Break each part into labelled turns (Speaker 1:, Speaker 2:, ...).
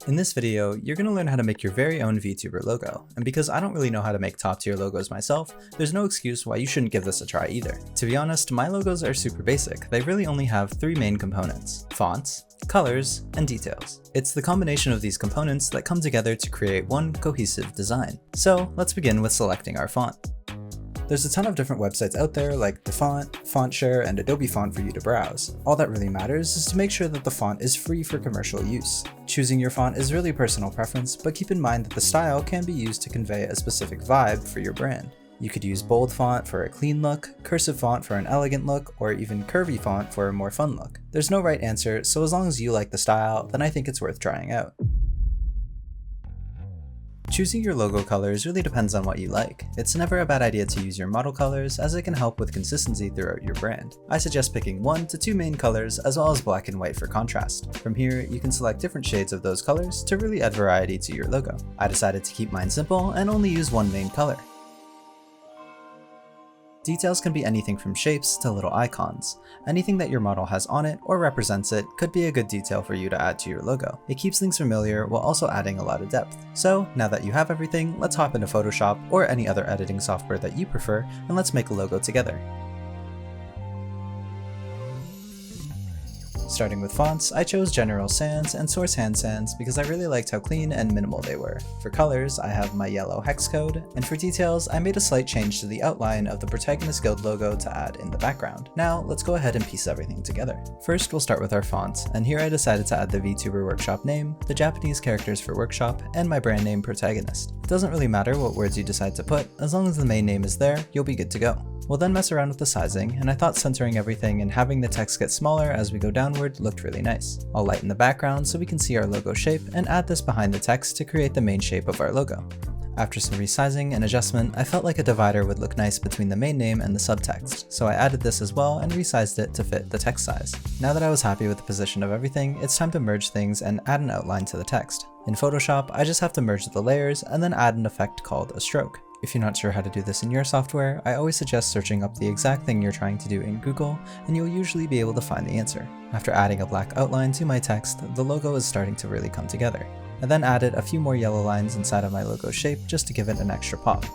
Speaker 1: In this video, you're going to learn how to make your very own VTuber logo, and because I don't really know how to make top tier logos myself, there's no excuse why you shouldn't give this a try either. To be honest, my logos are super basic. They really only have three main components: fonts, colors, and details. It's the combination of these components that come together to create one cohesive design. So let's begin with selecting our font. There's a ton of different websites out there like DaFont, FontShare, and Adobe Font for you to browse. All that really matters is to make sure that the font is free for commercial use. Choosing your font is really personal preference, but keep in mind that the style can be used to convey a specific vibe for your brand. You could use bold font for a clean look, cursive font for an elegant look, or even curvy font for a more fun look. There's no right answer, so as long as you like the style, then I think it's worth trying out. Choosing your logo colors really depends on what you like. It's never a bad idea to use your model colors, as it can help with consistency throughout your brand. I suggest picking 1 to 2 main colors as well as black and white for contrast. From here, you can select different shades of those colors to really add variety to your logo. I decided to keep mine simple and only use one main color. Details can be anything from shapes to little icons. Anything that your model has on it or represents it could be a good detail for you to add to your logo. It keeps things familiar while also adding a lot of depth. So now that you have everything, let's hop into Photoshop or any other editing software that you prefer, and let's make a logo together. Starting with fonts, I chose General Sans and Source Hand Sans because I really liked how clean and minimal they were. For colors, I have my yellow hex code, and for details, I made a slight change to the outline of the Protagonist Guild logo to add in the background. Now, let's go ahead and piece everything together. First, we'll start with our font, and here I decided to add the VTuber Workshop name, the Japanese characters for Workshop, and my brand name Protagonist. It doesn't really matter what words you decide to put, as long as the main name is there, you'll be good to go. We'll then mess around with the sizing, and I thought centering everything and having the text get smaller as we go downward looked really nice. I'll lighten the background so we can see our logo shape and add this behind the text to create the main shape of our logo. After some resizing and adjustment, I felt like a divider would look nice between the main name and the subtext, so I added this as well and resized it to fit the text size. Now that I was happy with the position of everything, it's time to merge things and add an outline to the text. In Photoshop, I just have to merge the layers and then add an effect called a stroke. If you're not sure how to do this in your software, I always suggest searching up the exact thing you're trying to do in Google, and you'll usually be able to find the answer. After adding a black outline to my text, the logo is starting to really come together. I then added a few more yellow lines inside of my logo shape just to give it an extra pop.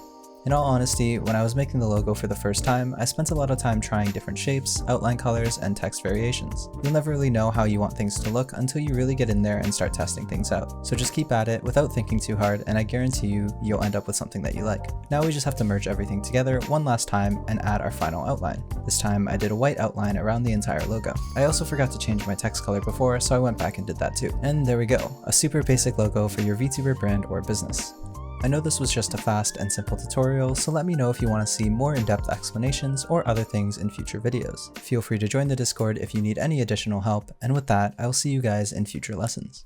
Speaker 1: In all honesty, when I was making the logo for the first time, I spent a lot of time trying different shapes, outline colors, and text variations. You'll never really know how you want things to look until you really get in there and start testing things out. So just keep at it without thinking too hard, and I guarantee you'll end up with something that you like. Now we just have to merge everything together one last time and add our final outline. This time I did a white outline around the entire logo. I also forgot to change my text color before, so I went back and did that too. And there we go, a super basic logo for your VTuber brand or business. I know this was just a fast and simple tutorial, so let me know if you want to see more in-depth explanations or other things in future videos. Feel free to join the Discord if you need any additional help, and with that, I'll see you guys in future lessons.